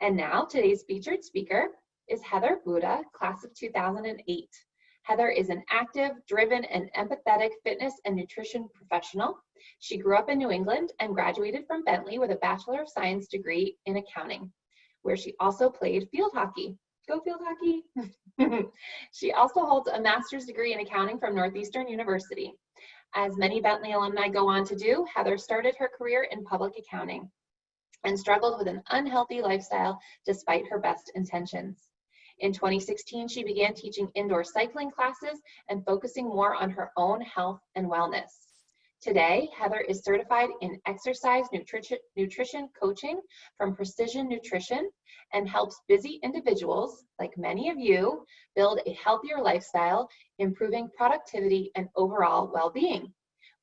And now today's featured speaker is Heather Buda, class of 2008. Heather is an active, driven, and empathetic fitness and nutrition professional. She grew up in New England and graduated from Bentley with a Bachelor of Science degree in accounting, where she also played field hockey. Go field hockey! She also holds a master's degree in accounting from Northeastern University. As many Bentley alumni go on to do, Heather started her career in public accounting and struggled with an unhealthy lifestyle despite her best intentions. In 2016, she began teaching indoor cycling classes and focusing more on her own health and wellness. Today, Heather is certified in exercise nutrition coaching from Precision Nutrition and helps busy individuals, like many of you, build a healthier lifestyle, improving productivity and overall well-being.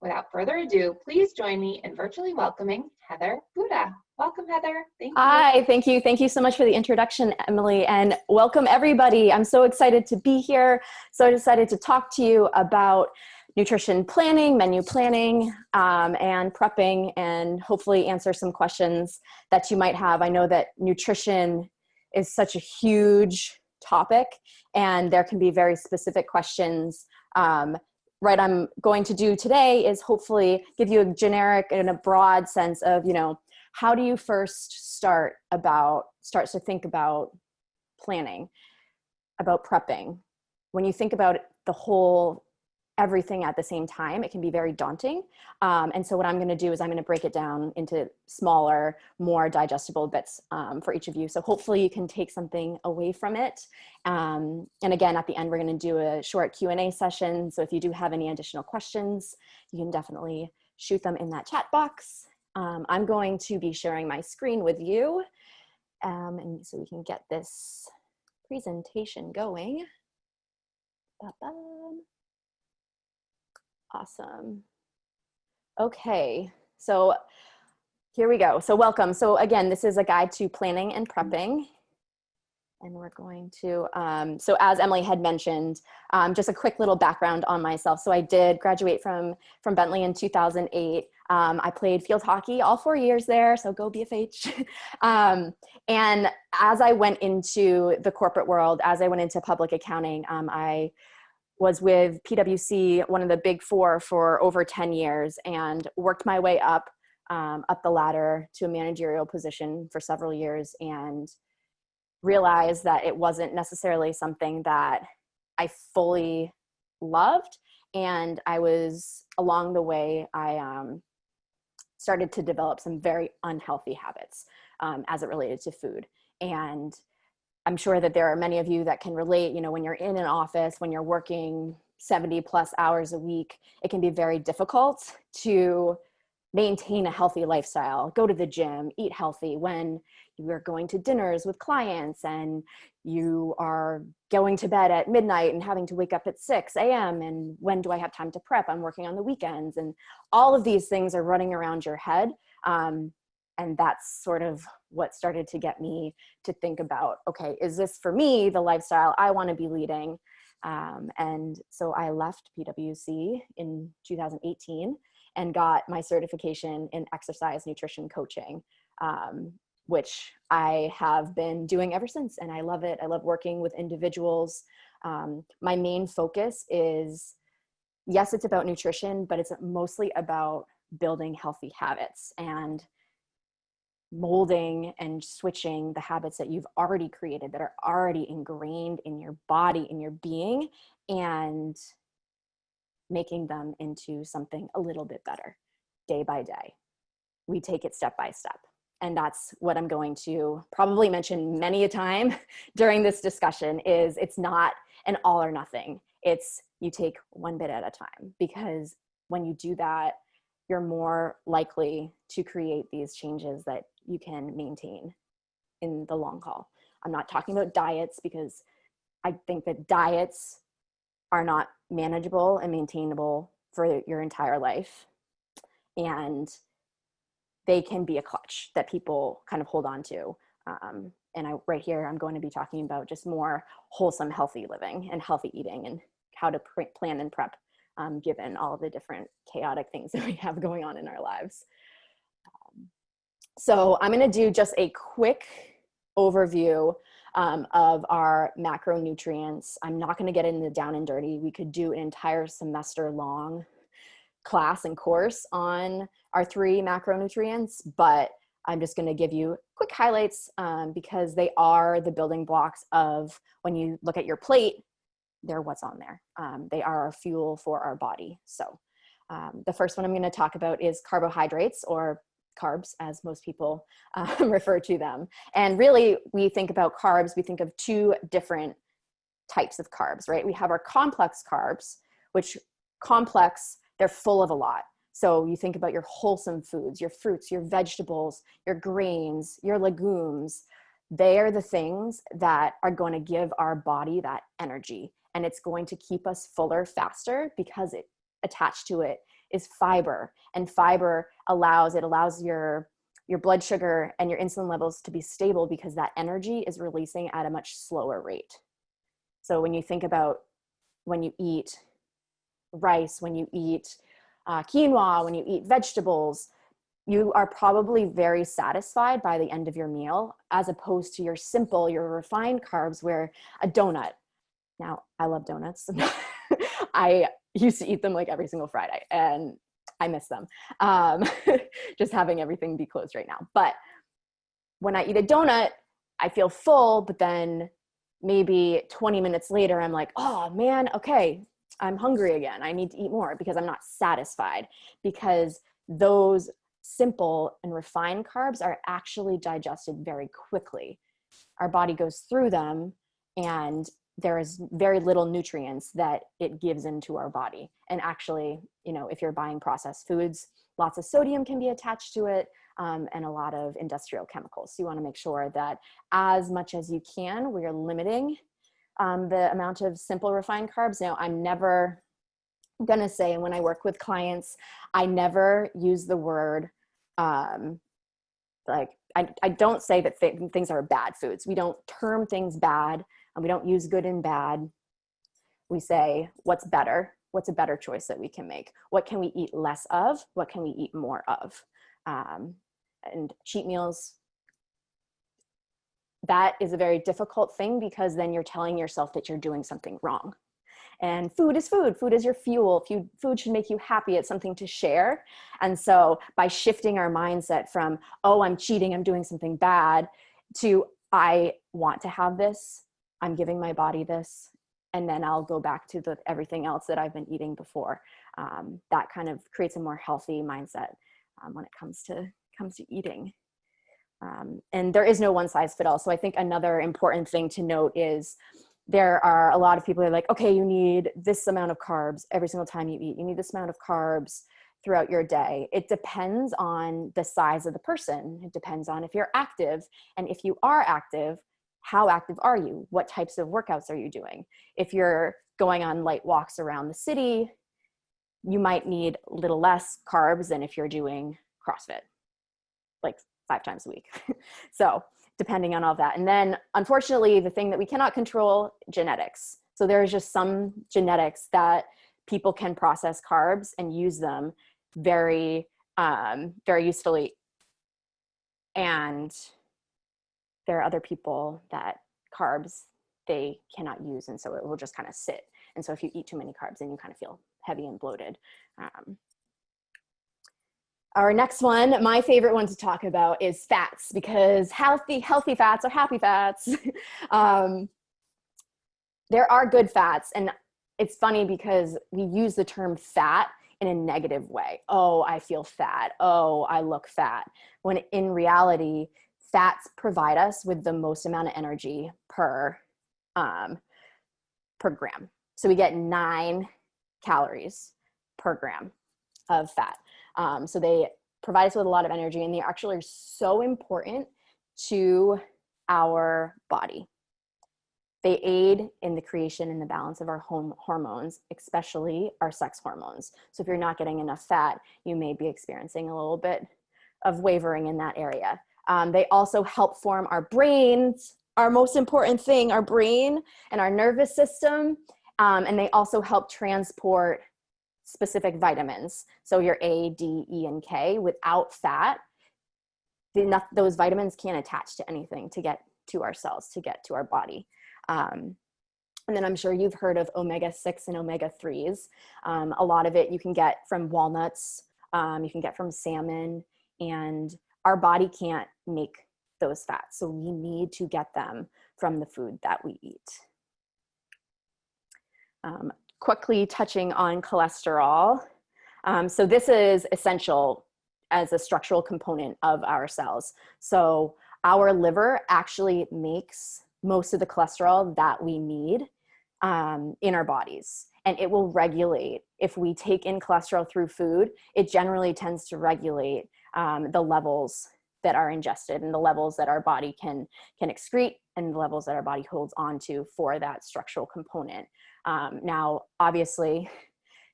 Without further ado, please join me in virtually welcoming Heather Buda. Welcome, Heather. Thank you. Hi, thank you. Thank you so much for the introduction, Emily, and welcome everybody. I'm so excited to be here. So excited to talk to you about nutrition planning, menu planning, and prepping, and hopefully answer some questions that you might have. I know that nutrition is such a huge topic, and there can be very specific questions. What I'm going to do today is hopefully give you a generic and a broad sense of, how do you first start to think about planning, about prepping? When you think about the whole everything at the same time, it can be very daunting. And so what I'm going to do is I'm going to break it down into smaller, more digestible bits for each of you. So hopefully you can take something away from it. And again, at the end, we're going to do a short Q&A session. So if you do have any additional questions, you can definitely shoot them in that chat box. I'm going to be sharing my screen with you. And so we can get this presentation going. Awesome. Okay, so here we go. So welcome. So again, this is a guide to planning and prepping. And we're going to, so as Emily had mentioned, just a quick little background on myself. So I did graduate from Bentley in 2008. I played field hockey all 4 years there, so go BFH. And as I went into the corporate world, as I went into public accounting, I was with PwC, one of the big four, for over 10 years and worked my way up the ladder to a managerial position for several years, and realized that it wasn't necessarily something that I fully loved. And I was, along the way, I started to develop some very unhealthy habits as it related to food. And I'm sure that there are many of you that can relate, when you're in an office, when you're working 70 plus hours a week, it can be very difficult to maintain a healthy lifestyle, go to the gym, eat healthy when you are going to dinners with clients and you are going to bed at midnight and having to wake up at 6 a.m. And when do I have time to prep? I'm working on the weekends. And all of these things are running around your head. And that's sort of what started to get me to think about, okay, is this for me, the lifestyle I want to be leading? And so I left PwC in 2018 and got my certification in exercise nutrition coaching, which I have been doing ever since. And I love it. I love working with individuals. My main focus is, yes, it's about nutrition, but it's mostly about building healthy habits and molding and switching the habits that you've already created, that are already ingrained in your body, in your being, and making them into something a little bit better day by day. We take it step by step. And that's what I'm going to probably mention many a time during this discussion, is it's not an all or nothing. It's you take one bit at a time, because when you do that, you're more likely to create these changes that you can maintain in the long haul. I'm not talking about diets, because I think that diets are not manageable and maintainable for your entire life. And they can be a clutch that people kind of hold on to. Right here, I'm going to be talking about just more wholesome, healthy living and healthy eating, and how to plan and prep given all of the different chaotic things that we have going on in our lives. So I'm going to do just a quick overview of our macronutrients. I'm not going to get into down and dirty. We could do an entire semester long class and course on our 3 macronutrients, but I'm just going to give you quick highlights because they are the building blocks of, when you look at your plate, they're what's on there. They are our fuel for our body. So the first one I'm going to talk about is carbohydrates, or carbs, as most people refer to them. And really, we think about carbs, we think of 2 different types of carbs, right? We have our complex carbs, which complex, they're full of a lot. So you think about your wholesome foods, your fruits, your vegetables, your grains, your legumes. They are the things that are going to give our body that energy. And it's going to keep us fuller faster because it attached to it is fiber. And fiber allows your blood sugar and your insulin levels to be stable because that energy is releasing at a much slower rate. So when you think about when you eat rice, when you eat quinoa, when you eat vegetables, you are probably very satisfied by the end of your meal, as opposed to your refined carbs, where a donut. Now, I love donuts. I used to eat them like every single Friday, and I miss them. Just having everything be closed right now. But when I eat a donut, I feel full, but then maybe 20 minutes later, I'm like, oh man, okay, I'm hungry again. I need to eat more because I'm not satisfied, because those simple and refined carbs are actually digested very quickly. Our body goes through them, and there is very little nutrients that it gives into our body. And actually, if you're buying processed foods, lots of sodium can be attached to it, and a lot of industrial chemicals. So you want to make sure that as much as you can, we are limiting the amount of simple refined carbs. Now, I'm never going to say, when I work with clients, I never use the word, I don't say that things are bad foods. We don't term things bad, and we don't use good and bad. We say, what's better? What's a better choice that we can make? What can we eat less of? What can we eat more of? And cheat meals, that is a very difficult thing, because then you're telling yourself that you're doing something wrong. And food is food. Food is your fuel. Food should make you happy. It's something to share. And so by shifting our mindset from, oh, I'm cheating, I'm doing something bad, to, I want to have this, I'm giving my body this, and then I'll go back to everything else that I've been eating before. That kind of creates a more healthy mindset when it comes to eating. And there is no one size fit all. So I think another important thing to note is, there are a lot of people who are like, okay, you need this amount of carbs every single time you eat. You need this amount of carbs throughout your day. It depends on the size of the person. It depends on if you're active. And if you are active, how active are you? What types of workouts are you doing? If you're going on light walks around the city, you might need a little less carbs than if you're doing CrossFit, like 5 times a week. So depending on all of that. And then unfortunately, the thing that we cannot control, genetics. So there's just some genetics that people can process carbs and use them very, very usefully. And there are other people that carbs they cannot use, and so it will just kind of sit. And so if you eat too many carbs, then you kind of feel heavy and bloated. Our next one, my favorite one to talk about, is fats, because healthy fats are happy fats. There are good fats, and it's funny because we use the term fat in a negative way. Oh, I feel fat. Oh, I look fat. When in reality, fats provide us with the most amount of energy per gram. So we get 9 calories per gram of fat. So they provide us with a lot of energy, and they actually are so important to our body. They aid in the creation and the balance of our hormones, especially our sex hormones. So if you're not getting enough fat, you may be experiencing a little bit of wavering in that area. They also help form our brains, our most important thing, our brain and our nervous system. And they also help transport specific vitamins. So your A, D, E, and K. Without fat, those vitamins can't attach to anything to get to our cells, to get to our body. And then I'm sure you've heard of omega-6 and omega-3s. A lot of it you can get from walnuts, you can get from salmon, and our body can't make those fats. So we need to get them from the food that we eat. Quickly touching on cholesterol. So this is essential as a structural component of our cells. So our liver actually makes most of the cholesterol that we need in our bodies. And it will regulate, if we take in cholesterol through food, it generally tends to regulate the levels that are ingested and the levels that our body can excrete and the levels that our body holds on to for that structural component. Now, obviously,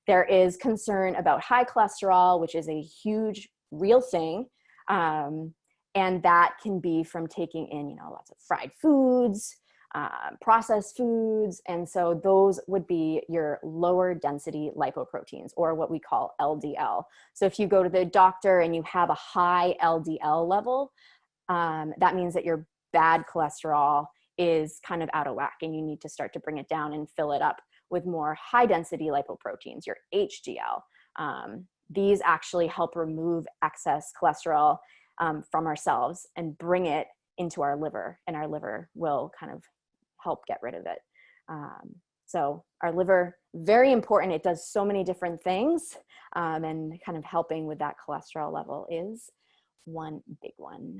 there is concern about high cholesterol, which is a huge real thing. And that can be from taking in, lots of fried foods, processed foods. And so those would be your lower density lipoproteins, or what we call LDL. So if you go to the doctor and you have a high LDL level, that means that your bad cholesterol is kind of out of whack and you need to start to bring it down and fill it up with more high density lipoproteins, your HDL. These actually help remove excess cholesterol from ourselves and bring it into our liver, and our liver will kind of help get rid of it. So our liver, very important. It does so many different things, and kind of helping with that cholesterol level is one big one.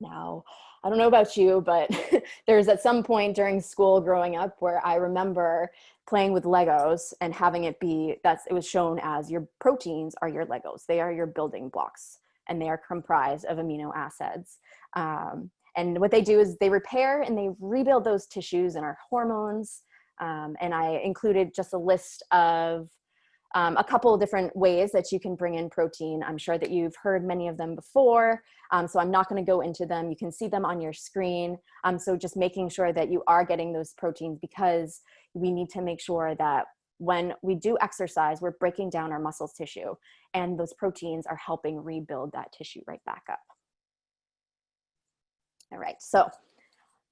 Now, I don't know about you, but there's at some point during school growing up where I remember playing with Legos and having it be, it was shown as your proteins are your Legos. They are your building blocks, and they are comprised of amino acids. And what they do is they repair and they rebuild those tissues and our hormones. And I included just a list of a couple of different ways that you can bring in protein. I'm sure that you've heard many of them before, so I'm not going to go into them. You can see them on your screen. So just making sure that you are getting those proteins, because we need to make sure that when we do exercise, we're breaking down our muscle tissue, and those proteins are helping rebuild that tissue right back up. All right, so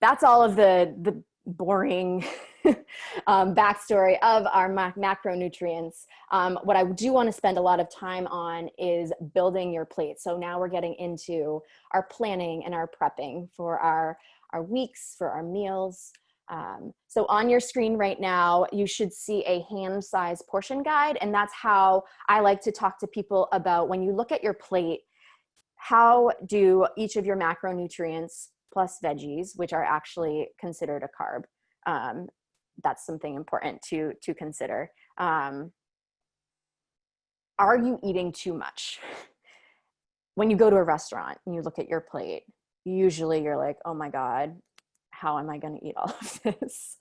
that's all of the boring backstory of our macronutrients. What I do want to spend a lot of time on is building your plate. So now we're getting into our planning and our prepping for our weeks, for our meals. So on your screen right now, you should see a hand-sized portion guide, and that's how I like to talk to people about, when you look at your plate, how do each of your macronutrients plus veggies, which are actually considered a carb, that's something important to consider. Are you eating too much? When you go to a restaurant and you look at your plate, usually you're like, oh my God, how am I going to eat all of this?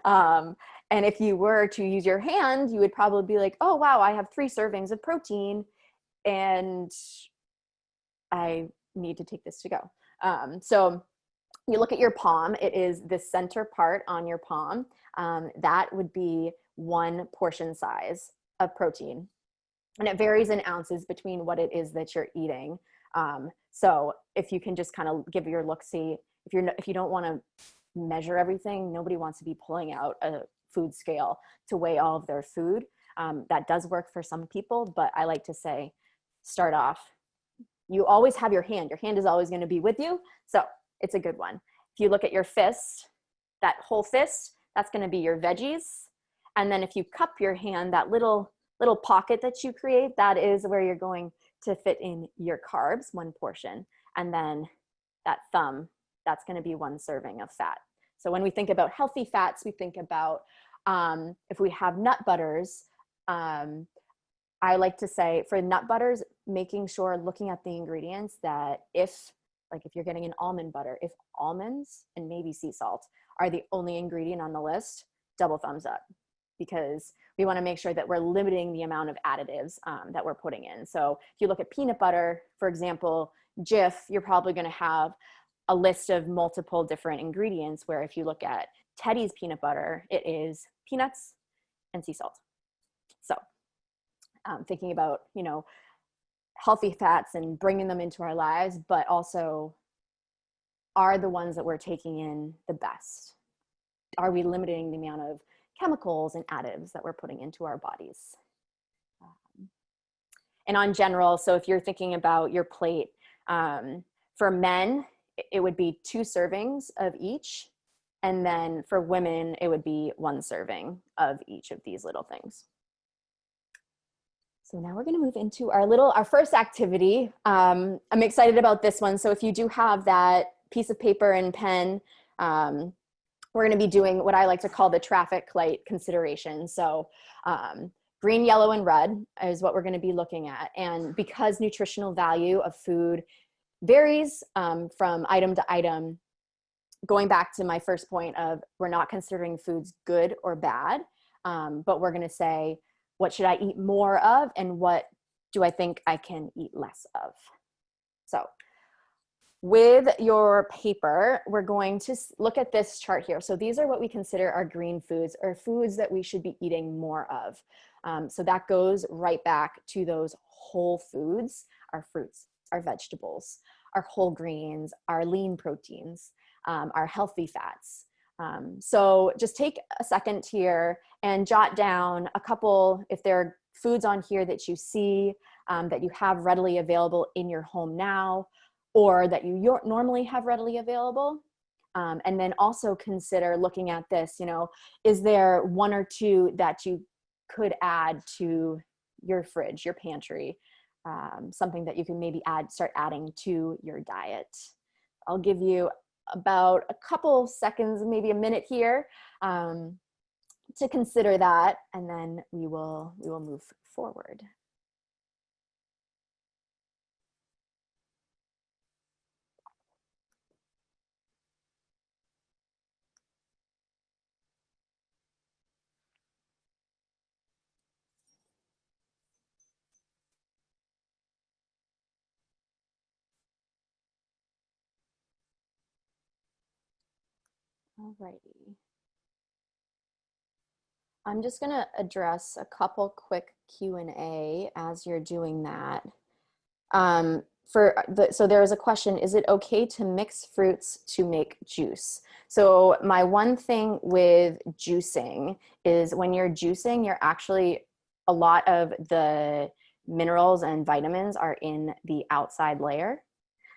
And if you were to use your hand, you would probably be like, oh wow, I have 3 servings of protein and I need to take this to go. So you look at your palm, it is the center part on your palm. That would be 1 portion size of protein. And it varies in ounces between what it is that you're eating. So if you can just kind of give your look-see, if you don't want to measure everything, nobody wants to be pulling out a food scale to weigh all of their food. That does work for some people, but I like to say, start off. You always have your hand. Your hand is always going to be with you. So it's a good one. If you look at your fist, that whole fist, that's going to be your veggies. And then if you cup your hand, that little pocket that you create, that is where you're going to fit in your carbs, 1 portion. And then that thumb, that's going to be 1 serving of fat. So when we think about healthy fats, we think about, if we have nut butters, I like to say for nut butters, making sure, looking at the ingredients, that if you're getting an almond butter, if almonds and maybe sea salt are the only ingredient on the list, double thumbs up, because we want to make sure that we're limiting the amount of additives that we're putting in. So if you look at peanut butter, for example, Jif, you're probably going to have a list of multiple different ingredients, where if you look at Teddy's peanut butter, it is peanuts and sea salt. So thinking about, healthy fats and bringing them into our lives, but also are the ones that we're taking in the best? Are we limiting the amount of chemicals and additives that we're putting into our bodies? And on general, so if you're thinking about your plate, for men, it would be 2 servings of each. And then for women, it would be 1 serving of each of these little things. So now we're going to move into our first activity. I'm excited about this one. So if you do have that piece of paper and pen, we're going to be doing what I like to call the traffic light consideration. So green, yellow, and red is what we're going to be looking at. And because nutritional value of food varies from item to item, going back to my first point of we're not considering foods good or bad, but we're going to say, what should I eat more of and what do I think I can eat less of? So with your paper, we're going to look at this chart here. So these are what we consider our green foods, or foods that we should be eating more of. So that goes right back to those whole foods, our fruits, our vegetables, our whole grains, our lean proteins, our healthy fats. So just take a second here and jot down a couple, if there are foods on here that you see that you have readily available in your home now, or that you normally have readily available. And then also consider looking at this, is there 1 or 2 that you could add to your fridge, your pantry, something that you can maybe start adding to your diet. I'll give you about a couple seconds, maybe a minute here to consider that, and then we will move forward. Alrighty. I'm just going to address a couple quick Q&A as you're doing that. So there was a question, is it okay to mix fruits to make juice? So my one thing with juicing is when you're juicing, you're actually, a lot of the minerals and vitamins are in the outside layer.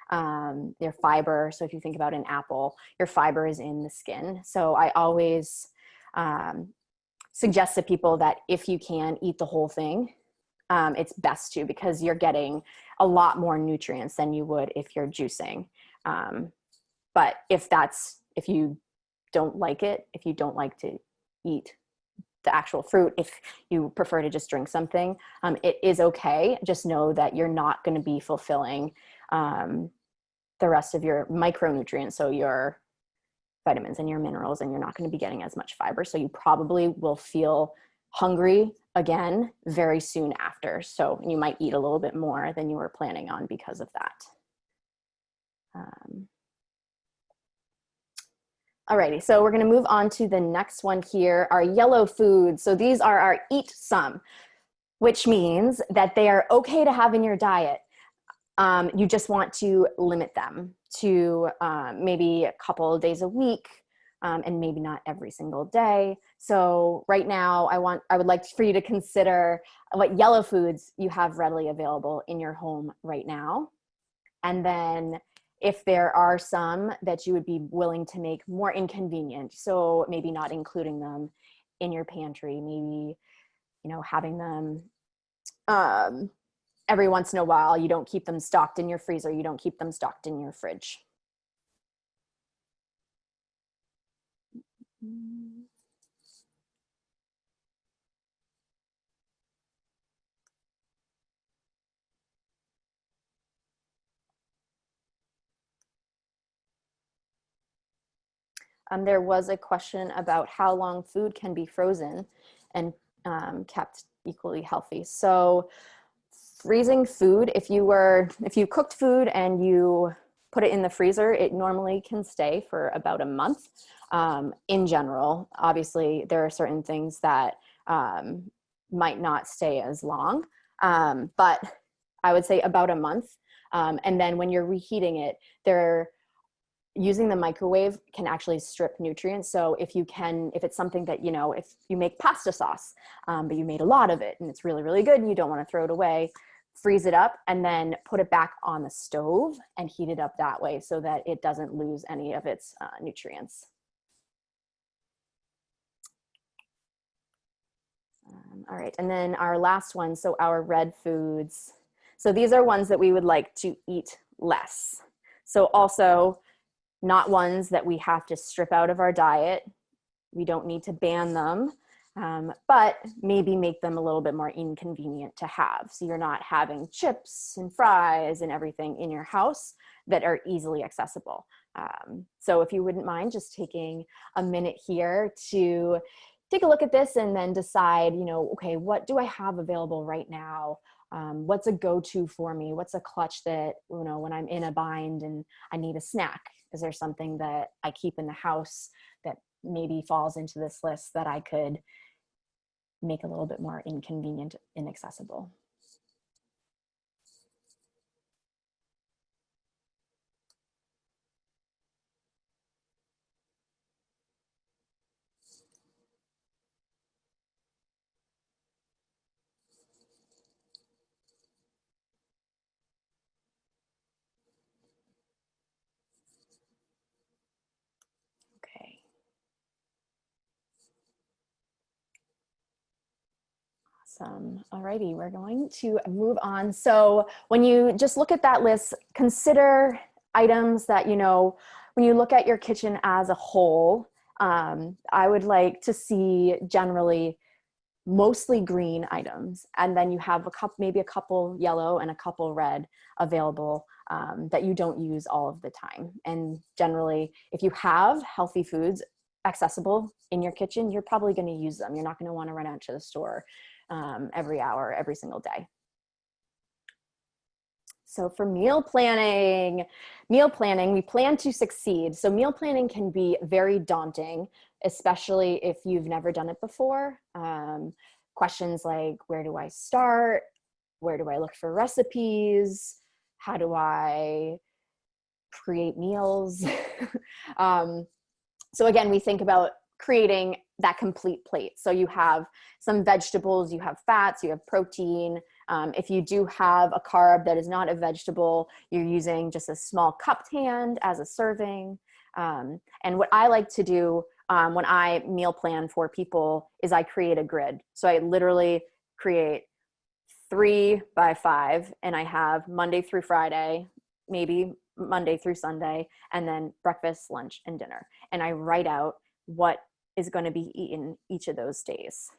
Their fiber, so if you think about an apple, your fiber is in the skin. So I always suggest to people that if you can eat the whole thing, it's best to, because you're getting a lot more nutrients than you would if you're juicing. But if you don't like it, if you don't like to eat the actual fruit, if you prefer to just drink something, it is okay. Just know that you're not going to be fulfilling the rest of your micronutrients, so your vitamins and your minerals, and you're not going to be getting as much fiber. So you probably will feel hungry again very soon after. So you might eat a little bit more than you were planning on because of that. Alrighty, so we're going to move on to the next one here, our yellow foods. So these are our eat some, which means that they are okay to have in your diet. You just want to limit them to maybe a couple of days a week, and maybe not every single day. So right now, I would like for you to consider what yellow foods you have readily available in your home right now. And then if there are some that you would be willing to make more inconvenient, so maybe not including them in your pantry, maybe, having them every once in a while. You don't keep them stocked in your freezer. You don't keep them stocked in your fridge. There was a question about how long food can be frozen and kept equally healthy. So freezing food, if you cooked food and you put it in the freezer, it normally can stay for about a month. In general, obviously there are certain things that might not stay as long, but I would say about a month. And then when you're reheating it, using the microwave can actually strip nutrients. So if it's something that, if you make pasta sauce, but you made a lot of it and it's really, really good and you don't want to throw it away, freeze it up and then put it back on the stove and heat it up that way so that it doesn't lose any of its nutrients. All right, and then our last one, so our red foods. So these are ones that we would like to eat less. So also not ones that we have to strip out of our diet. We don't need to ban them, but maybe make them a little bit more inconvenient to have. So you're not having chips and fries and everything in your house that are easily accessible. So if you wouldn't mind just taking a minute here to take a look at this and then decide, okay, what do I have available right now? What's a go-to for me? What's a clutch that, when I'm in a bind and I need a snack? Is there something that I keep in the house that maybe falls into this list that I could make a little bit more inconvenient, inaccessible? Okay. Awesome. Alrighty, we're going to move on. So when you just look at that list, consider items that, when you look at your kitchen as a whole, I would like to see generally mostly green items. And then you have maybe a couple yellow and a couple red available that you don't use all of the time. And generally, if you have healthy foods accessible in your kitchen, you're probably going to use them. You're not going to want to run out to the store every hour, every single day. So for meal planning, we plan to succeed. So meal planning can be very daunting, especially if you've never done it before. Questions like, where do I start? Where do I look for recipes? How do I create meals? So again, we think about creating that complete plate. So you have some vegetables, you have fats, you have protein. If you do have a carb that is not a vegetable, you're using just a small cupped hand as a serving. And what I like to do when I meal plan for people is I create a grid. So I literally create 3 by 5 and I have Monday through Friday, maybe Monday through Sunday, and then breakfast, lunch, and dinner. And I write out what is going to be eaten each of those days.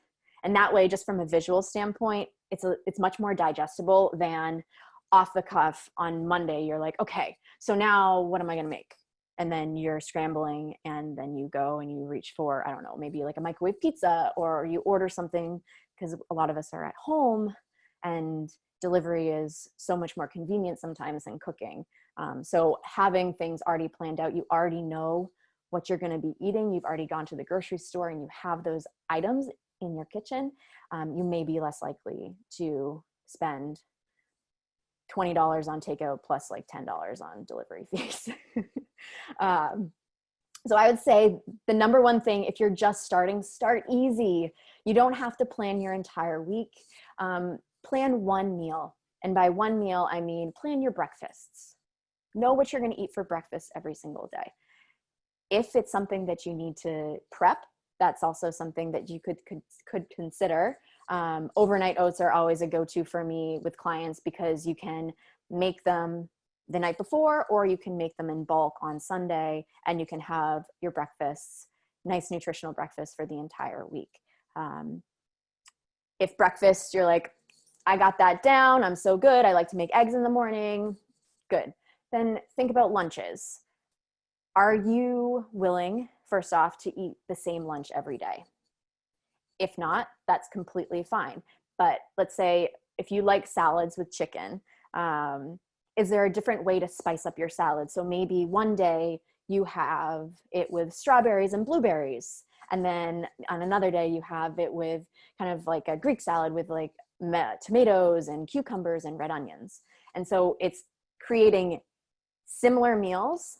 And that way, just from a visual standpoint, it's much more digestible than off the cuff on Monday. You're like, okay, so now what am I going to make? And then you're scrambling and then you go and you reach for, I don't know, maybe like a microwave pizza, or you order something because a lot of us are at home and delivery is so much more convenient sometimes than cooking. So having things already planned out, you already know what you're going to be eating. You've already gone to the grocery store and you have those items in your kitchen. You may be less likely to spend $20 on takeout plus like $10 on delivery fees. So I would say the number one thing, if you're just starting, start easy. You don't have to plan your entire week. Plan one meal. And by one meal, I mean plan your breakfasts. Know what you're going to eat for breakfast every single day. If it's something that you need to prep, that's also something that you could consider. Overnight oats are always a go-to for me with clients because you can make them the night before, or you can make them in bulk on Sunday, and you can have your breakfasts, nice nutritional breakfast for the entire week. If breakfast, you're like, I got that down, I'm so good, I like to make eggs in the morning, good. Then think about lunches. Are you willing, first off, to eat the same lunch every day? If not, that's completely fine. But let's say if you like salads with chicken, is there a different way to spice up your salad? So maybe one day you have it with strawberries and blueberries. And then on another day you have it with kind of like a Greek salad with like tomatoes and cucumbers and red onions. And so it's creating similar meals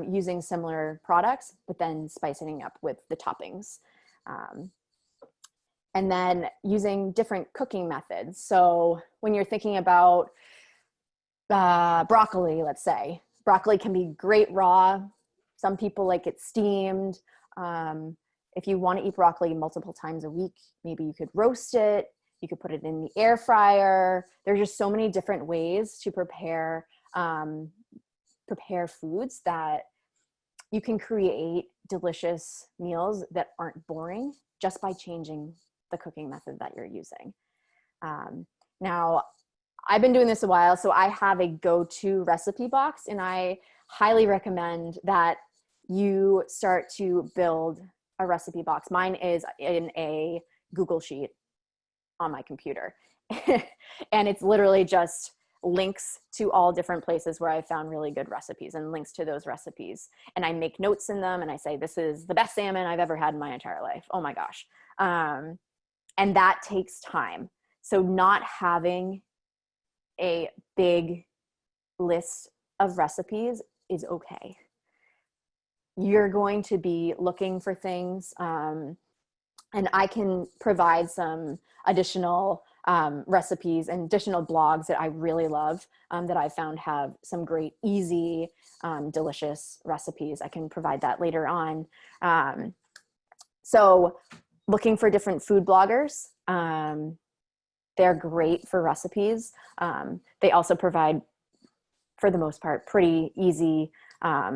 using similar products, but then spicing up with the toppings. And then using different cooking methods. So when you're thinking about broccoli, let's say, broccoli can be great raw. Some people like it steamed. If you want to eat broccoli multiple times a week, maybe you could roast it. You could put it in the air fryer. There's just so many different ways to prepare foods that you can create delicious meals that aren't boring just by changing the cooking method that you're using. Now, I've been doing this a while, so I have a go-to recipe box, and I highly recommend that you start to build a recipe box. Mine is in a Google Sheet on my computer. And it's literally just links to all different places where I found really good recipes and links to those recipes. And I make notes in them and I say, this is the best salmon I've ever had in my entire life. Oh my gosh. And that takes time. So not having a big list of recipes is okay. You're going to be looking for things, and I can provide some additional recipes and additional blogs that I really love, that I found have some great, easy, delicious recipes. I can provide that later on. So looking for different food bloggers. They're great for recipes. They also provide, for the most part, pretty easy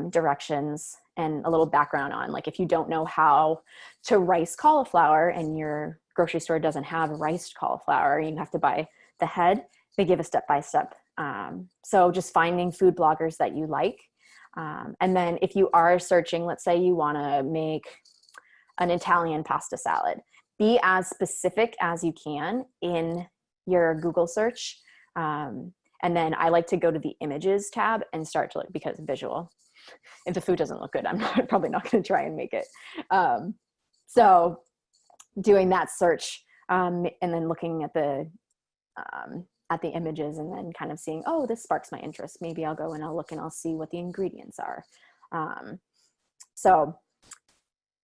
directions and a little background on, like, if you don't know how to rice cauliflower and your grocery store doesn't have riced cauliflower, you have to buy the head, they give a step-by-step. So just finding food bloggers that you like. And then if you are searching, let's say you want to make an Italian pasta salad, be as specific as you can in your Google search. And then I like to go to the images tab and start to look, because visual, if the food doesn't look good, I'm probably not going to try and make it. So doing that search, and then looking at the images and then kind of seeing, oh, this sparks my interest. Maybe I'll go and I'll look and I'll see what the ingredients are. So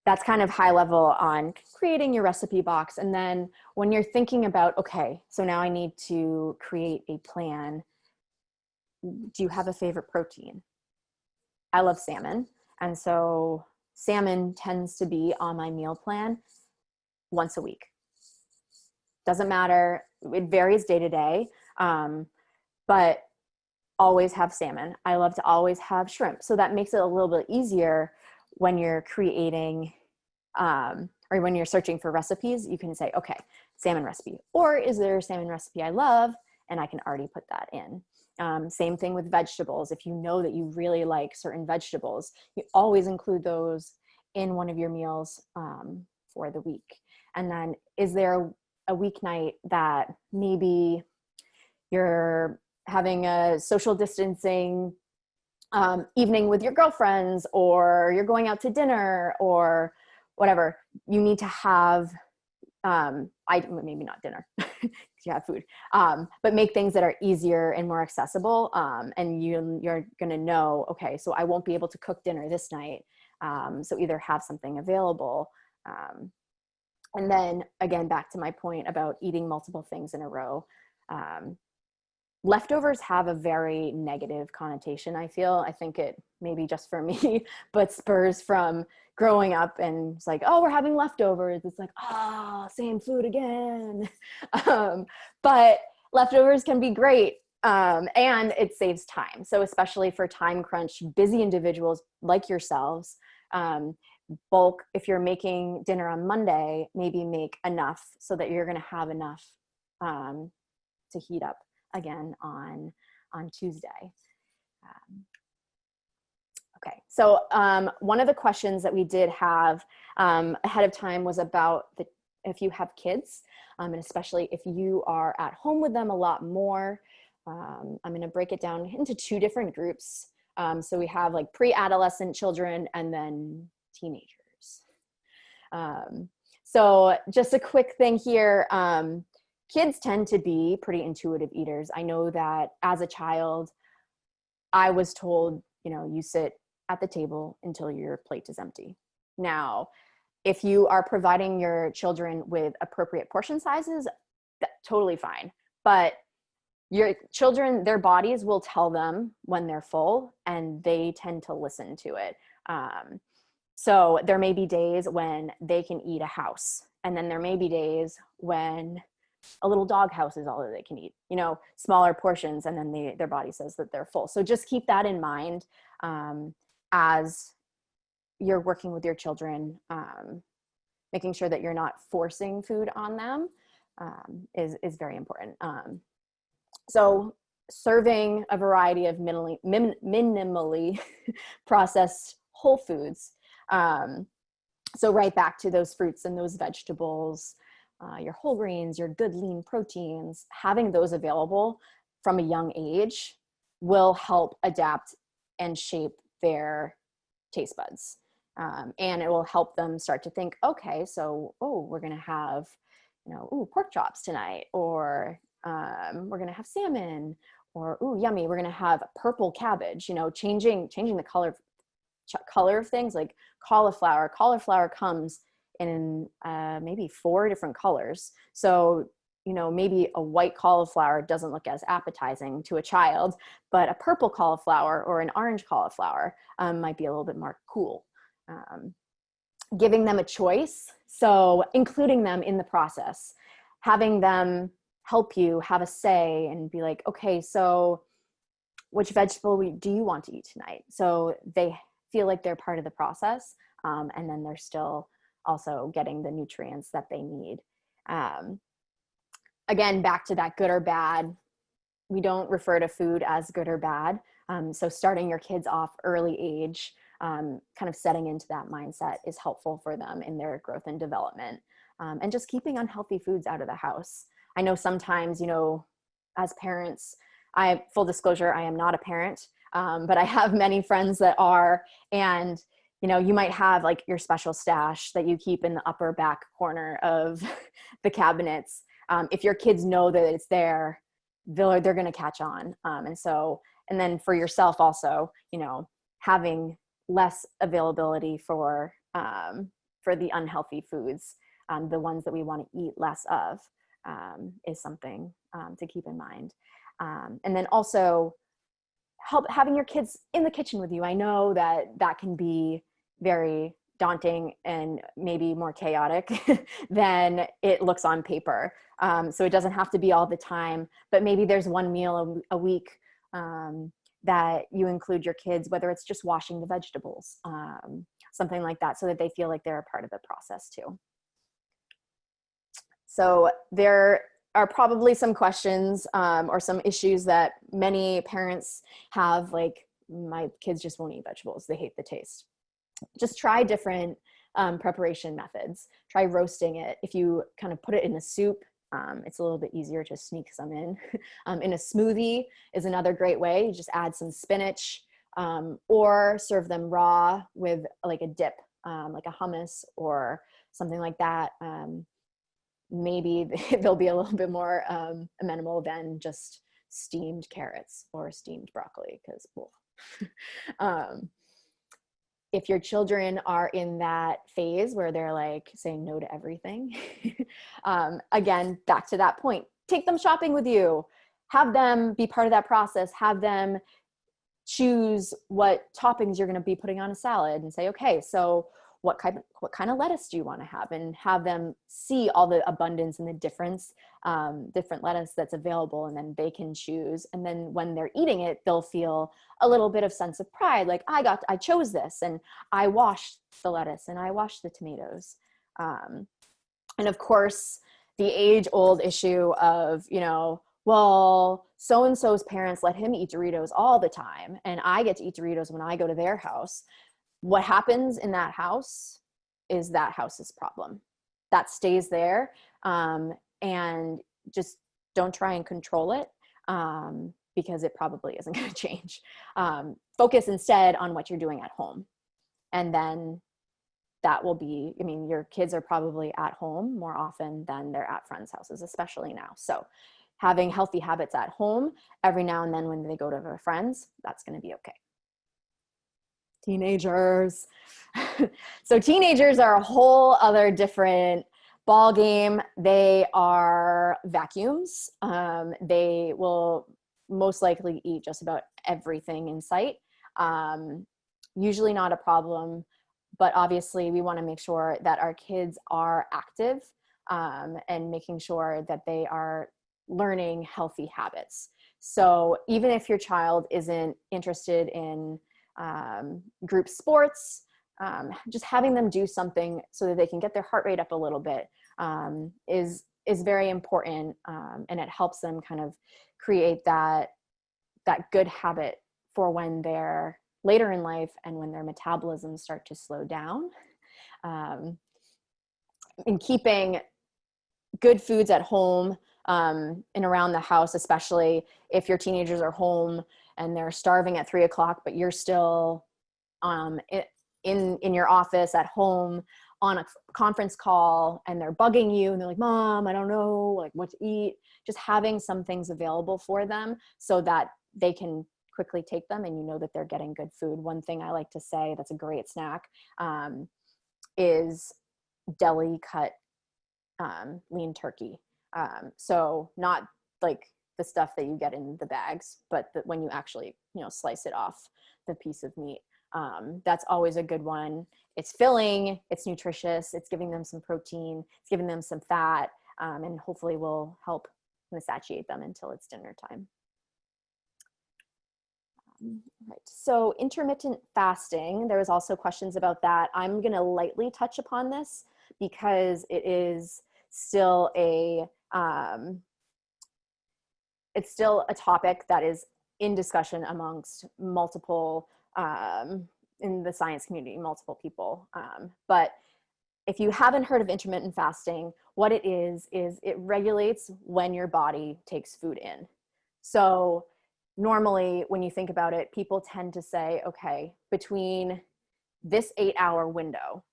that's kind of high level on creating your recipe box. And then when you're thinking about, okay, so now I need to create a plan. Do you have a favorite protein? I love salmon. And so salmon tends to be on my meal plan once a week. Doesn't matter. It varies day to day, but always have salmon. I love to always have shrimp. So that makes it a little bit easier when you're creating, or when you're searching for recipes. You can say, okay, salmon recipe, or is there a salmon recipe I love? And I can already put that in. Same thing with vegetables. If you know that you really like certain vegetables, you always include those in one of your meals for the week. And then is there a weeknight that maybe you're having a social distancing evening with your girlfriends, or you're going out to dinner, or whatever, you need to have, maybe not dinner, you have food, but make things that are easier and more accessible. And you're going to know, okay, so I won't be able to cook dinner this night. So either have something available. And then again, back to my point about eating multiple things in a row. Leftovers have a very negative connotation, I feel. I think it maybe just for me, but spurs from growing up, and it's like, oh, we're having leftovers. It's like, same food again. But leftovers can be great, and it saves time. So especially for time crunch, busy individuals like yourselves, bulk, if you're making dinner on Monday, maybe make enough so that you're going to have enough to heat up again on Tuesday. Okay, so one of the questions that we did have ahead of time was about if you have kids, and especially if you are at home with them a lot more. I'm going to break it down into two different groups. So we have like pre-adolescent children and then teenagers. So just a quick thing here. Kids tend to be pretty intuitive eaters. I know that as a child, I was told, you sit at the table until your plate is empty. Now, if you are providing your children with appropriate portion sizes, totally fine. But your children, their bodies will tell them when they're full, and they tend to listen to it. So there may be days when they can eat a house, and then there may be days when a little dog house is all that they can eat, smaller portions, and then their body says that they're full. So just keep that in mind as you're working with your children. Making sure that you're not forcing food on them is very important. So serving a variety of minimally processed whole foods. So right back to those fruits and those vegetables, your whole grains, your good lean proteins, having those available from a young age will help adapt and shape their taste buds. And it will help them start to think, okay, so, we're going to have, pork chops tonight, or we're going to have salmon, or, yummy, we're going to have purple cabbage, changing the color of things, like cauliflower. Cauliflower comes in maybe 4 different colors. So, maybe a white cauliflower doesn't look as appetizing to a child, but a purple cauliflower or an orange cauliflower might be a little bit more cool. Giving them a choice, so including them in the process, having them help you have a say and be like, okay, so which vegetable do you want to eat tonight? So they feel like they're part of the process, and then they're still also getting the nutrients that they need. Again, back to that good or bad, we don't refer to food as good or bad. So starting your kids off early age, kind of setting into that mindset is helpful for them in their growth and development. And just keeping unhealthy foods out of the house. I know sometimes, as parents, full disclosure, I am not a parent, but I have many friends that are, and you might have like your special stash that you keep in the upper back corner of the cabinets. If your kids know that it's there, they're going to catch on. And then for yourself also, having less availability for the unhealthy foods, the ones that we want to eat less of, is something to keep in mind. And then also having your kids in the kitchen with you. I know that can be very daunting and maybe more chaotic than it looks on paper. So it doesn't have to be all the time, but maybe there's one meal a week that you include your kids, whether it's just washing the vegetables, something like that, so that they feel like they're a part of the process too. So there are probably some questions or some issues that many parents have, like, my kids just won't eat vegetables. They hate the taste. Just try different preparation methods. Try roasting it. If you kind of put it in a soup, it's a little bit easier to sneak some in. In a smoothie is another great way. You just add some spinach, or serve them raw with like a dip, like a hummus or something like that. Maybe they'll be a little bit more amenable than just steamed carrots or steamed broccoli, because if your children are in that phase where they're like saying no to everything, again, back to that point, take them shopping with you, have them be part of that process, have them choose what toppings you're going to be putting on a salad, and say, okay, so what kind of lettuce do you want to have, and have them see all the abundance and the different lettuce that's available, and then they can choose. And then when they're eating it, they'll feel a little bit of sense of pride, like I chose this, and I washed the lettuce and I washed the tomatoes. And of course, the age-old issue of, well, so-and-so's parents let him eat Doritos all the time, and I get to eat Doritos when I go to their house. What happens in that house is that house's problem. That stays there, and just don't try and control it, because it probably isn't going to change. Focus instead on what you're doing at home. And then that will be, your kids are probably at home more often than they're at friends' houses, especially now. So having healthy habits at home every now and then when they go to their friends, that's going to be okay. Teenagers. So teenagers are a whole other different ball game. They are vacuums. They will most likely eat just about everything in sight. Usually not a problem, but obviously we want to make sure that our kids are active, and making sure that they are learning healthy habits. So even if your child isn't interested in group sports, just having them do something so that they can get their heart rate up a little bit is very important, and it helps them kind of create that good habit for when they're later in life and when their metabolisms start to slow down. In keeping good foods at home, and around the house, especially if your teenagers are home and they're starving at 3 o'clock, but you're still in your office at home on a conference call and they're bugging you and they're like, Mom, I don't know like what to eat. Just having some things available for them so that they can quickly take them and you know that they're getting good food. One thing I like to say that's a great snack is deli cut lean turkey. So not like the stuff that you get in the bags, but when you actually, slice it off the piece of meat. That's always a good one. It's filling, it's nutritious, it's giving them some protein, it's giving them some fat, and hopefully will help satiate them until it's dinner time. Right. So intermittent fasting, there was also questions about that. I'm going to lightly touch upon this because it is still it's still a topic that is in discussion amongst multiple, in the science community, multiple people. But if you haven't heard of intermittent fasting, what it is it regulates when your body takes food in. So normally when you think about it, people tend to say, okay, between this 8-hour window,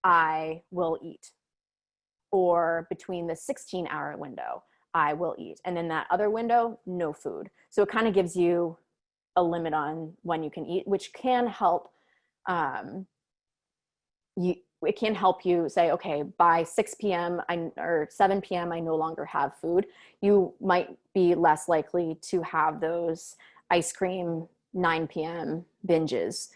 I will eat. Or between the 16-hour window, I will eat. And in that other window, no food. So it kind of gives you a limit on when you can eat, which can help. It can help you say, okay, by 6 p.m. or 7 p.m. I no longer have food. You might be less likely to have those ice cream 9 p.m. binges.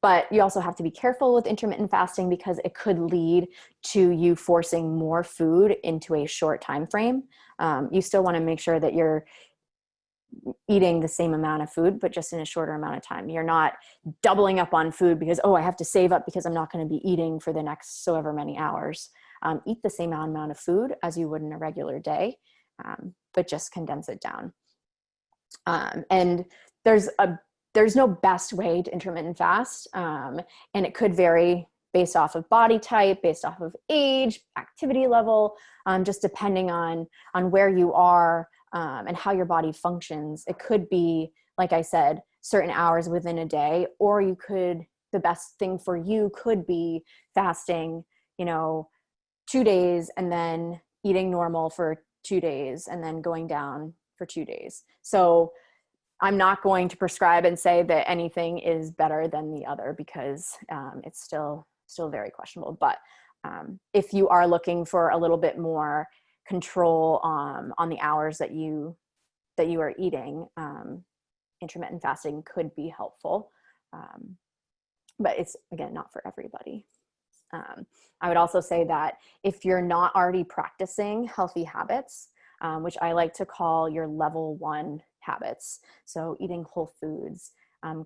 But you also have to be careful with intermittent fasting because it could lead to you forcing more food into a short time frame. You still want to make sure that you're eating the same amount of food, but just in a shorter amount of time. You're not doubling up on food because, I have to save up because I'm not going to be eating for the next so ever many hours. Eat the same amount of food as you would in a regular day, but just condense it down. And there's no best way to intermittent fast. And it could vary based off of body type, based off of age, activity level, just depending on where you are, and how your body functions. It could be, like I said, certain hours within a day, or the best thing for you could be fasting, 2 days and then eating normal for 2 days and then going down for 2 days. So I'm not going to prescribe and say that anything is better than the other because it's still very questionable. But if you are looking for a little bit more control on the hours that you are eating, intermittent fasting could be helpful. But it's, again, not for everybody. I would also say that if you're not already practicing healthy habits, which I like to call your level 1 habits. So eating whole foods,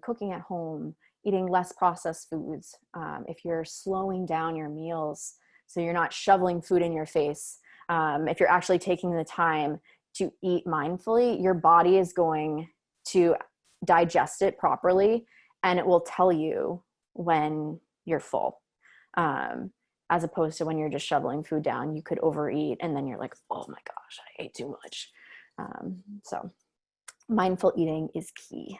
cooking at home, eating less processed foods. If you're slowing down your meals, so you're not shoveling food in your face, if you're actually taking the time to eat mindfully, your body is going to digest it properly and it will tell you when you're full. As opposed to when you're just shoveling food down, you could overeat and then you're like, oh my gosh, I ate too much. So mindful eating is key.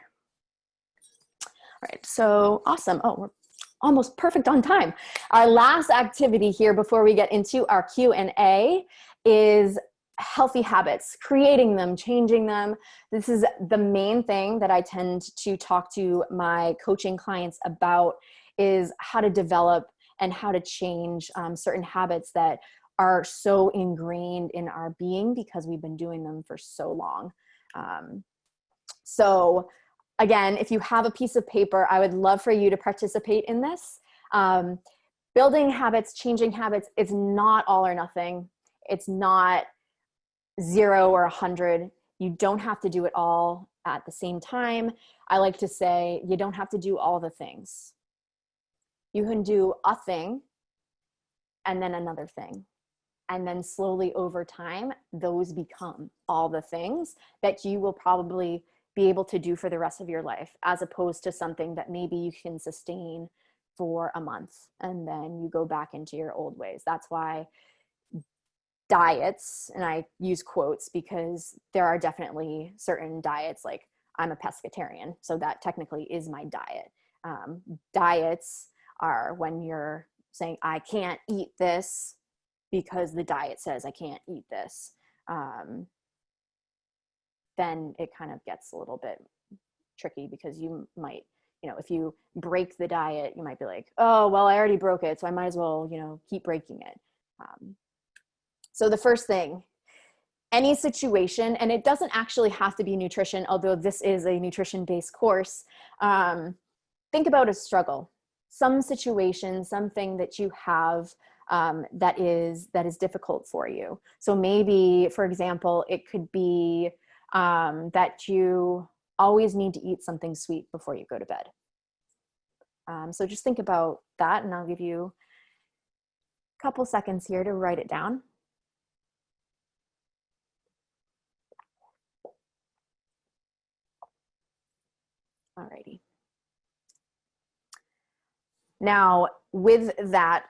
All right, so awesome. Oh, we're almost perfect on time. Our last activity here before we get into our Q&A is healthy habits, creating them, changing them. This is the main thing that I tend to talk to my coaching clients about, is how to develop and how to change certain habits that are so ingrained in our being because we've been doing them for so long. So again, if you have a piece of paper, I would love for you to participate in this. Building habits, changing habits, it's not all or nothing. It's not 0 or 100. You don't have to do it all at the same time. I like to say you don't have to do all the things. You can do a thing and then another thing. And then slowly over time, those become all the things that you will probably be able to do for the rest of your life, as opposed to something that maybe you can sustain for a month and then you go back into your old ways. That's why diets, and I use quotes because there are definitely certain diets, like I'm a pescatarian, so that technically is my diet. Diets are when you're saying, I can't eat this because the diet says I can't eat this. Then it kind of gets a little bit tricky, because you might, if you break the diet, you might be like, oh, well, I already broke it, so I might as well, keep breaking it. So the first thing, any situation, and it doesn't actually have to be nutrition, although this is a nutrition-based course, think about a struggle, some situation, something that you have that is difficult for you. So maybe, for example, it could be that you always need to eat something sweet before you go to bed. So just think about that, and I'll give you a couple seconds here to write it down. Alrighty. Now, with that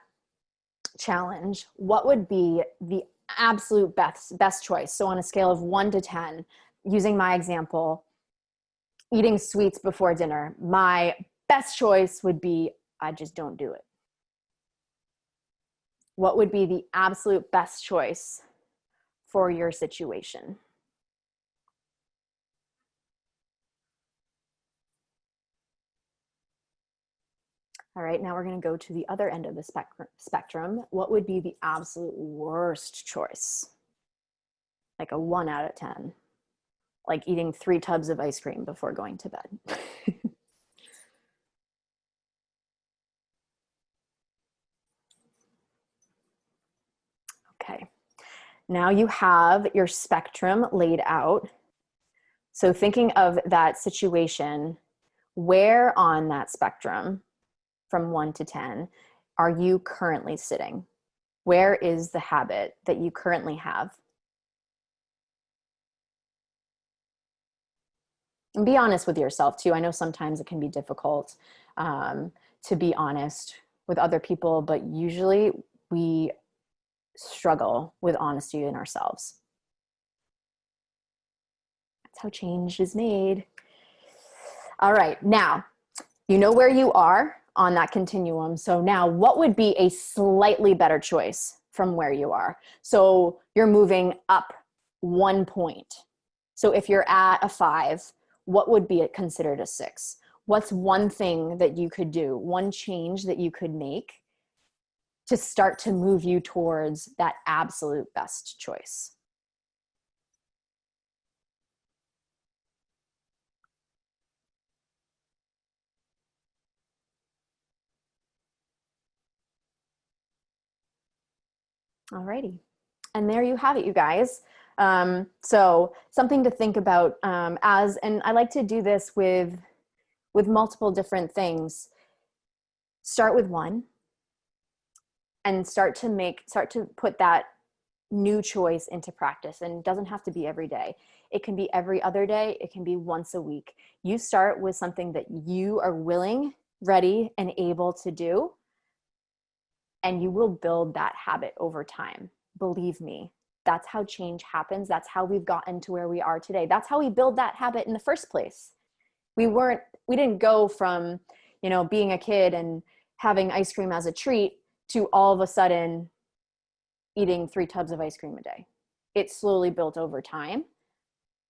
challenge, what would be the absolute best choice? So on a scale of 1 to 10, using my example, eating sweets before dinner, my best choice would be, I just don't do it. What would be the absolute best choice for your situation? All right, now we're going to go to the other end of the spectrum. What would be the absolute worst choice? Like a 1 out of 10, like eating 3 tubs of ice cream before going to bed. Okay, now you have your spectrum laid out. So thinking of that situation, where on that spectrum from 1 to 10 are you currently sitting? Where is the habit that you currently have? And be honest with yourself too. I know sometimes it can be difficult to be honest with other people, but usually we struggle with honesty in ourselves. That's how change is made. All right, now you know where you are on that continuum. So now what would be a slightly better choice from where you are? So you're moving up 1 point. So if you're at a 5, what would be considered a 6? What's one thing that you could do, one change that you could make to start to move you towards that absolute best choice? Alrighty. And there you have it, you guys. So something to think about and I like to do this with multiple different things. Start with one and start to put that new choice into practice. And it doesn't have to be every day. It can be every other day. It can be once a week. You start with something that you are willing, ready, and able to do, and you will build that habit over time. Believe me, that's how change happens. That's how we've gotten to where we are today. That's how we build that habit in the first place. We didn't go from, being a kid and having ice cream as a treat to all of a sudden eating 3 tubs of ice cream a day. it slowly built over time.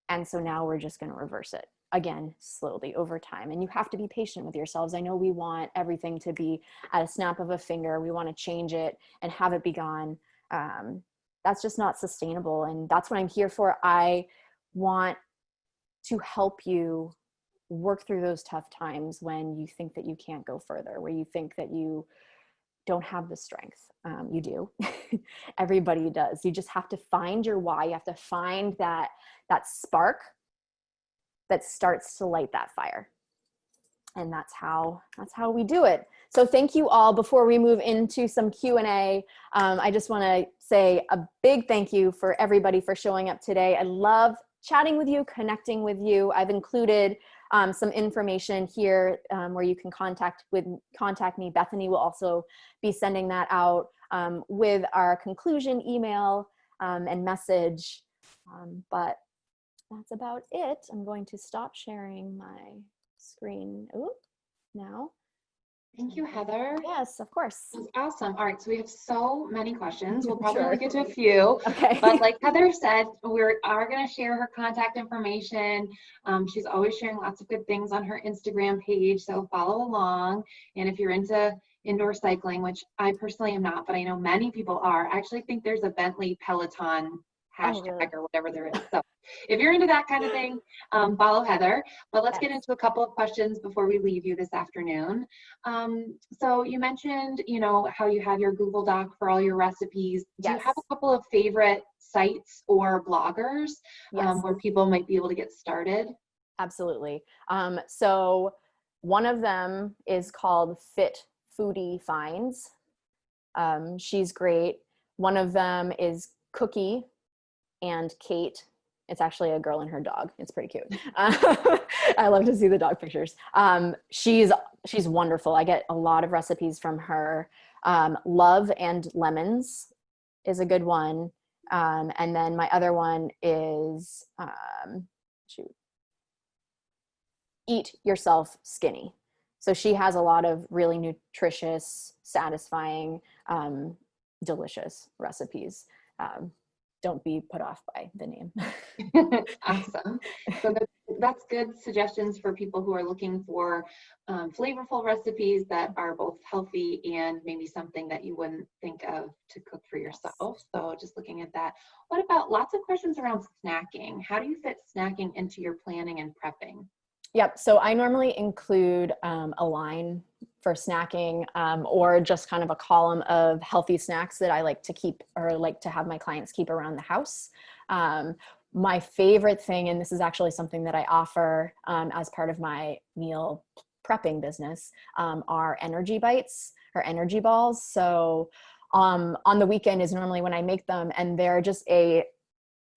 And so now we're just going to reverse it again, slowly over time. And you have to be patient with yourselves. I know we want everything to be at a snap of a finger. We want to change it and have it be gone. That's just not sustainable. And that's what I'm here for. I want to help you work through those tough times when you think that you can't go further, where you think that you don't have the strength. You do. Everybody does. You just have to find your why. You have to find that spark that starts to light that fire. And that's how we do it. So thank you all. Before we move into some Q&A, I just want to say a big thank you for everybody for showing up today. I love chatting with you, connecting with you. I've included some information here where you can contact me. Bethany will also be sending that out with our conclusion email and message. But that's about it. I'm going to stop sharing my screen. Ooh, now. Thank you, Heather. Yes, of course. That was awesome. All right, so we have so many questions. We'll probably Sure. only get to a few. Okay. But like Heather said, we are going to share her contact information. She's always sharing lots of good things on her Instagram page, so follow along. And if you're into indoor cycling, which I personally am not, but I know many people are, I actually think there's a Bentley Peloton hashtag or whatever there is. So if you're into that kind of thing, follow Heather. But let's get into a couple of questions before we leave you this afternoon. So you mentioned, how you have your Google Doc for all your recipes. Do you have a couple of favorite sites or bloggers where people might be able to get started? Absolutely. So one of them is called Fit Foodie Finds. She's great. One of them is Cookie and Kate. It's actually a girl and her dog. It's pretty cute. I love to see the dog pictures. She's wonderful. I get a lot of recipes from her. Love and Lemons is a good one. And then my other one is Eat Yourself Skinny. So she has a lot of really nutritious, satisfying, delicious recipes. Don't be put off by the name. Awesome. So that's good suggestions for people who are looking for flavorful recipes that are both healthy and maybe something that you wouldn't think of to cook for yourself. So just looking at that. What about lots of questions around snacking? How do you fit snacking into your planning and prepping? Yep. So I normally include a line for snacking or just kind of a column of healthy snacks that I like to keep or like to have my clients keep around the house. My favorite thing, and this is actually something that I offer as part of my meal prepping business, are energy bites or energy balls. So on the weekend is normally when I make them, and they're just a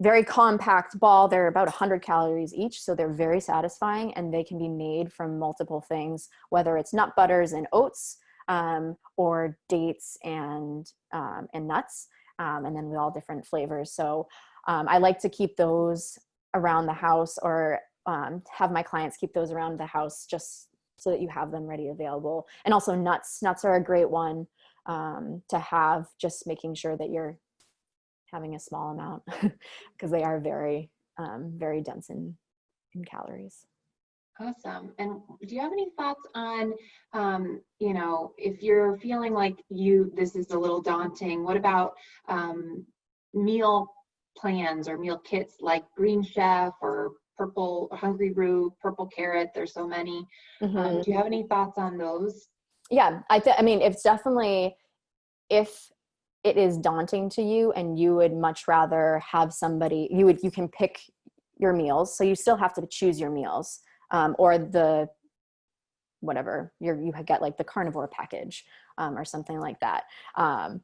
very compact ball. They're about 100 calories each, so they're very satisfying, and they can be made from multiple things, whether it's nut butters and oats or dates and nuts, and then with all different flavors. So I like to keep those around the house, or have my clients keep those around the house just so that you have them ready available. And also nuts. Nuts are a great one to have, just making sure that you're having a small amount because they are very, very dense in calories. Awesome. And do you have any thoughts on, if you're feeling like this is a little daunting, what about meal plans or meal kits like Green Chef or Purple Hungry Root, Purple Carrot? There's so many. Do you have any thoughts on those? Yeah, I mean, it's definitely, if it is daunting to you and you would much rather have somebody, you can pick your meals. So you still have to choose your meals, or the, whatever, you get like the carnivore package or something like that. I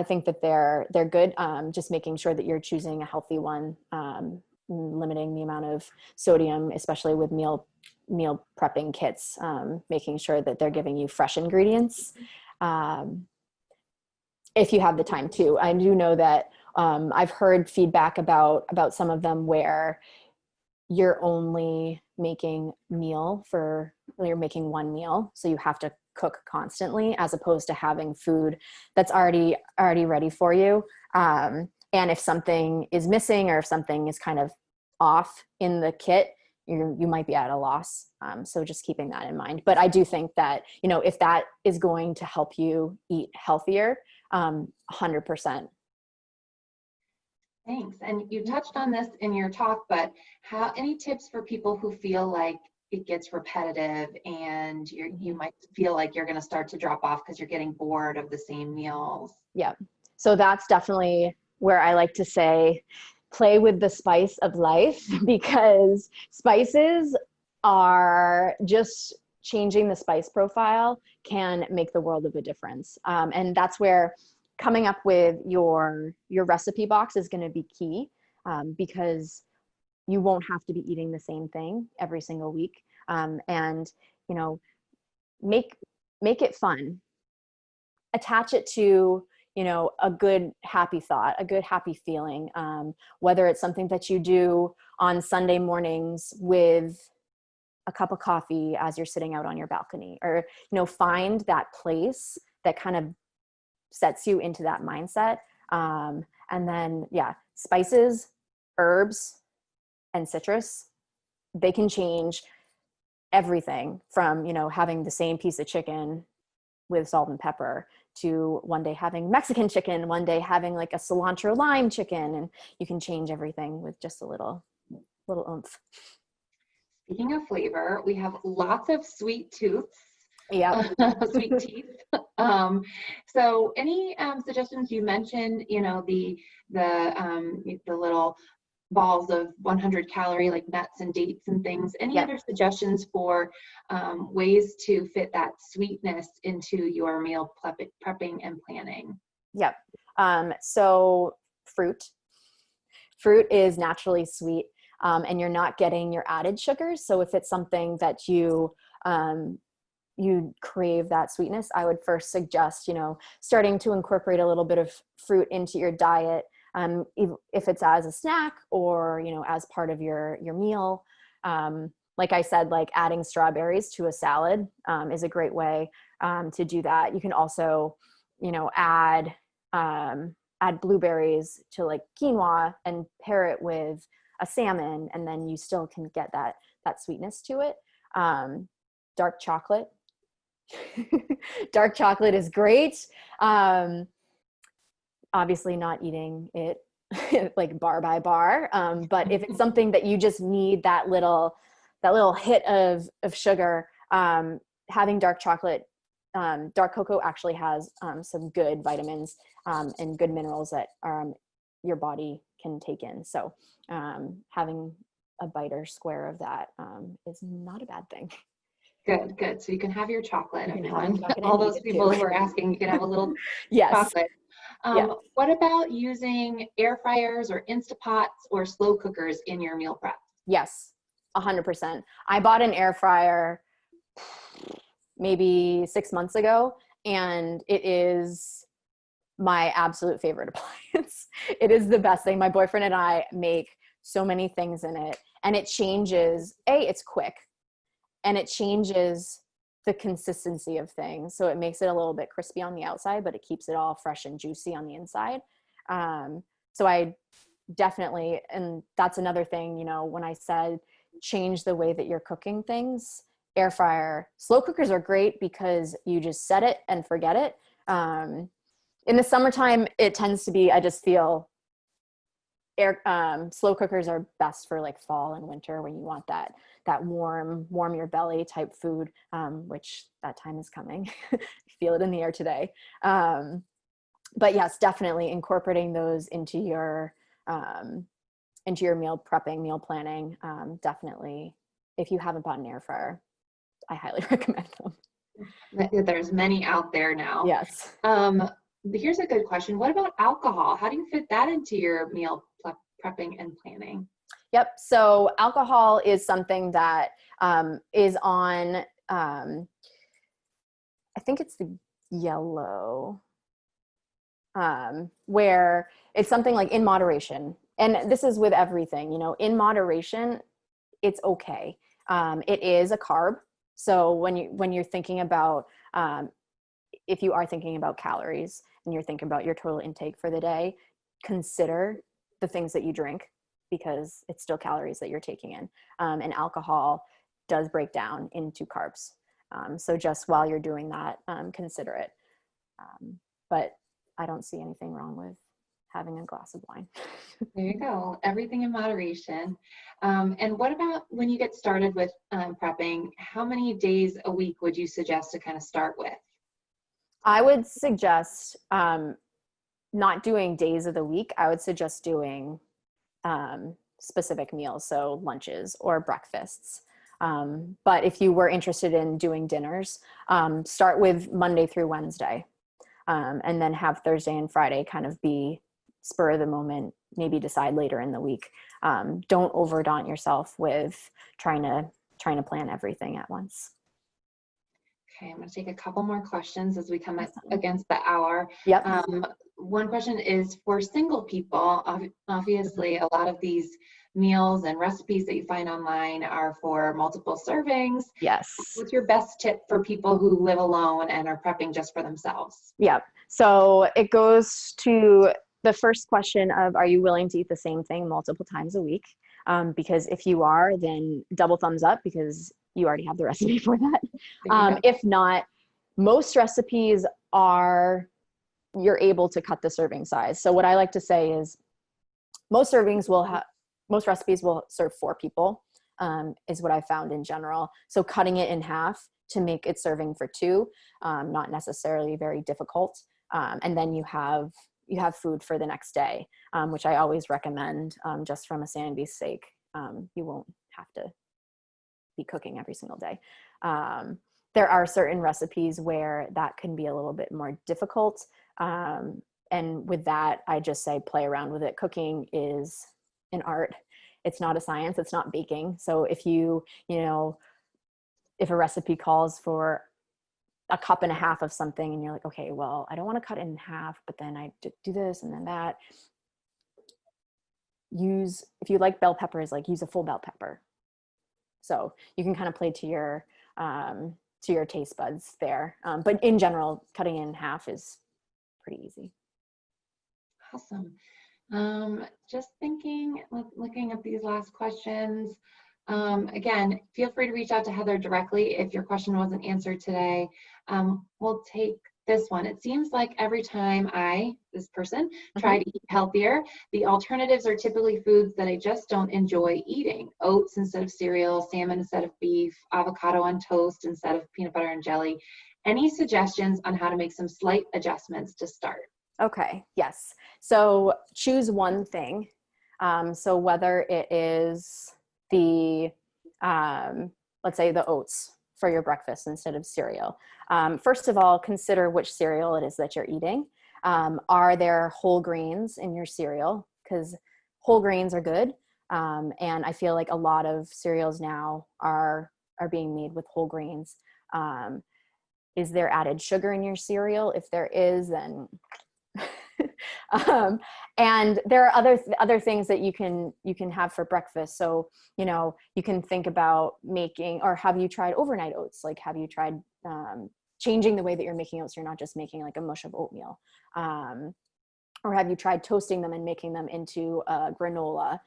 think that they're good. Just making sure that you're choosing a healthy one, limiting the amount of sodium, especially with meal prepping kits, making sure that they're giving you fresh ingredients. If you have the time to. I do know that I've heard feedback about some of them where you're only making you're making one meal, so you have to cook constantly, as opposed to having food that's already ready for you. And if something is missing or if something is kind of off in the kit, you might be at a loss. So just keeping that in mind. But I do think that, if that is going to help you eat healthier, 100%. Thanks. And you touched on this in your talk, but any tips for people who feel like it gets repetitive and you might feel like you're going to start to drop off because you're getting bored of the same meals? Yeah. So that's definitely where I like to say, play with the spice of life, because spices are just changing the spice profile can make the world of a difference. And that's where coming up with your recipe box is going to be key, because you won't have to be eating the same thing every single week. And, make it fun. Attach it to, a good, happy thought, a good, happy feeling. Whether it's something that you do on Sunday mornings with a cup of coffee as you're sitting out on your balcony, or, find that place that kind of sets you into that mindset. And then, spices, herbs, and citrus, they can change everything from, having the same piece of chicken with salt and pepper to one day having Mexican chicken, one day having like a cilantro lime chicken, and you can change everything with just a little oomph. Speaking of flavor, we have lots of sweet tooths. Yeah. Sweet teeth. So any suggestions? You mentioned, the little balls of 100 calorie, like nuts and dates and things. Any other suggestions for ways to fit that sweetness into your meal prepping and planning? Yep. So fruit is naturally sweet, and you're not getting your added sugars. So if it's something that you crave that sweetness, I would first suggest, starting to incorporate a little bit of fruit into your diet, if it's as a snack or, as part of your meal. Like I said, like adding strawberries to a salad is a great way to do that. You can also, add blueberries to like quinoa and pair it with a salmon, and then you still can get that sweetness to it. Dark chocolate. Dark chocolate is great. Obviously not eating it like bar by bar. But if it's something that you just need that little hit of sugar, having dark chocolate, dark cocoa actually has some good vitamins and good minerals that your body can take in. So having a bite or square of that is not a bad thing. Good. So you can have your chocolate, everyone. Chocolate. All those people who are asking, you can have a little yes. chocolate. What about using air fryers or Instapots or slow cookers in your meal prep? Yes, 100%. I bought an air fryer maybe 6 months ago, and it is my absolute favorite appliance. It is the best thing. My boyfriend and I make so many things in it, and it changes. It's quick, and it changes the consistency of things. So it makes it a little bit crispy on the outside, but it keeps it all fresh and juicy on the inside. So I definitely, and that's another thing, when I said change the way that you're cooking things, air fryer, slow cookers are great because you just set it and forget it. In the summertime, it tends to be, I just feel slow cookers are best for like fall and winter when you want that warm your belly type food, which that time is coming. Feel it in the air today. But yes, definitely incorporating those into your meal prepping, meal planning. Definitely, if you haven't bought an air fryer, I highly recommend them. There's many out there now. Yes. Here's a good question. What about alcohol? How do you fit that into your meal prepping and planning? Yep. So alcohol is something that is on, I think it's the yellow, where it's something like in moderation. And this is with everything, in moderation, it's okay. It is a carb. So when you're thinking about, if you are thinking about calories and you're thinking about your total intake for the day, consider the things that you drink, because it's still calories that you're taking in. And alcohol does break down into carbs. So just while you're doing that, consider it. But I don't see anything wrong with having a glass of wine. There you go. Everything in moderation. And what about when you get started with prepping, how many days a week would you suggest to kind of start with? I would suggest not doing days of the week. I would suggest doing specific meals, so lunches or breakfasts. But if you were interested in doing dinners, start with Monday through Wednesday, and then have Thursday and Friday kind of be spur of the moment, maybe decide later in the week. Don't overdaunt yourself with trying to plan everything at once. Okay, I'm going to take a couple more questions as we come against the hour. Yep. One question is for single people. Obviously, a lot of these meals and recipes that you find online are for multiple servings. Yes. What's your best tip for people who live alone and are prepping just for themselves? Yep. So it goes to the first question of, are you willing to eat the same thing multiple times a week? Because if you are, then double thumbs up, because you already have the recipe for that. If not, most recipes you're able to cut the serving size. So what I like to say is most recipes will serve 4 people, is what I found in general. So cutting it in half to make it serving for 2, not necessarily very difficult. And then you have food for the next day, which I always recommend, just from a sanity's sake. You won't have to be cooking every single day. There are certain recipes where that can be a little bit more difficult. And with that, I just say play around with it. Cooking is an art. It's not a science. It's not baking. So if if a recipe calls for a cup and a half of something and you're like, okay, well, I don't want to cut it in half, but then I do this and then that. If you like bell peppers, use a full bell pepper. So you can kind of play to your taste buds there. But in general, cutting in half is pretty easy. Awesome. Just thinking, looking at these last questions. Again, feel free to reach out to Heather directly if your question wasn't answered today. We'll take this one. It seems like every time this person, try to eat healthier, the alternatives are typically foods that I just don't enjoy eating. Oats instead of cereal, salmon instead of beef, avocado on toast instead of peanut butter and jelly. Any suggestions on how to make some slight adjustments to start? Okay, yes. So choose one thing. So whether it is let's say the oats for your breakfast instead of cereal. First of all, consider which cereal it is that you're eating. Are there whole grains in your cereal? Because whole grains are good. And I feel like a lot of cereals now are being made with whole grains. Is there added sugar in your cereal? If there is, then and there are other things that you can have for breakfast. So, you can think about making, or have you tried overnight oats? Have you tried changing the way that you're making oats? You're not just making a mush of oatmeal. Or have you tried toasting them and making them into a granola?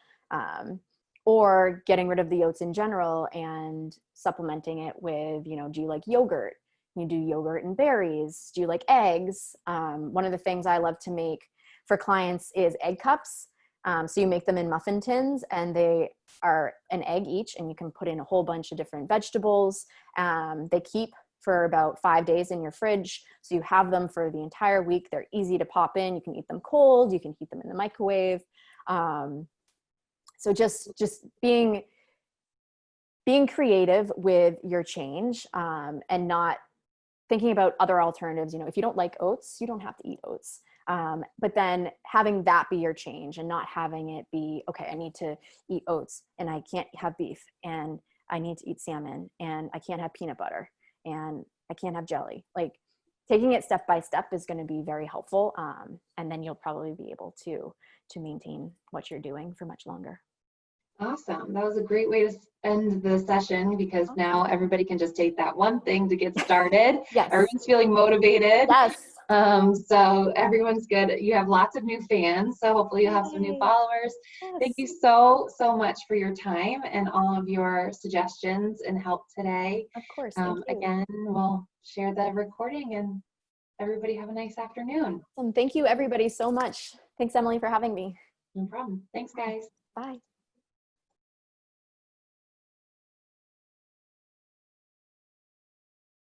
Or getting rid of the oats in general and supplementing it with, do you like yogurt? You do yogurt and berries. Do you like eggs? One of the things I love to make for clients is egg cups. So you make them in muffin tins and they are an egg each, and you can put in a whole bunch of different vegetables. They keep for about 5 days in your fridge. So you have them for the entire week. They're easy to pop in. You can eat them cold. You can heat them in the microwave. So just being creative with your change, and not thinking about other alternatives. If you don't like oats, you don't have to eat oats. But then having that be your change, and not having it be, okay, I need to eat oats and I can't have beef, and I need to eat salmon, and I can't have peanut butter, and I can't have jelly. Taking it step by step is going to be very helpful. And then you'll probably be able to maintain what you're doing for much longer. Awesome. That was a great way to end the session, because now everybody can just take that one thing to get started. Yes. Everyone's feeling motivated. Yes. So everyone's good. You have lots of new fans, so hopefully you'll have some new Yay. followers. Yes. Thank you so much for your time and all of your suggestions and help today. Of course. Thank you. Again, we'll share the recording, and everybody have a nice afternoon. Awesome. Thank you everybody so much. Thanks, Emily, for having me. No problem. Thanks, guys. Bye.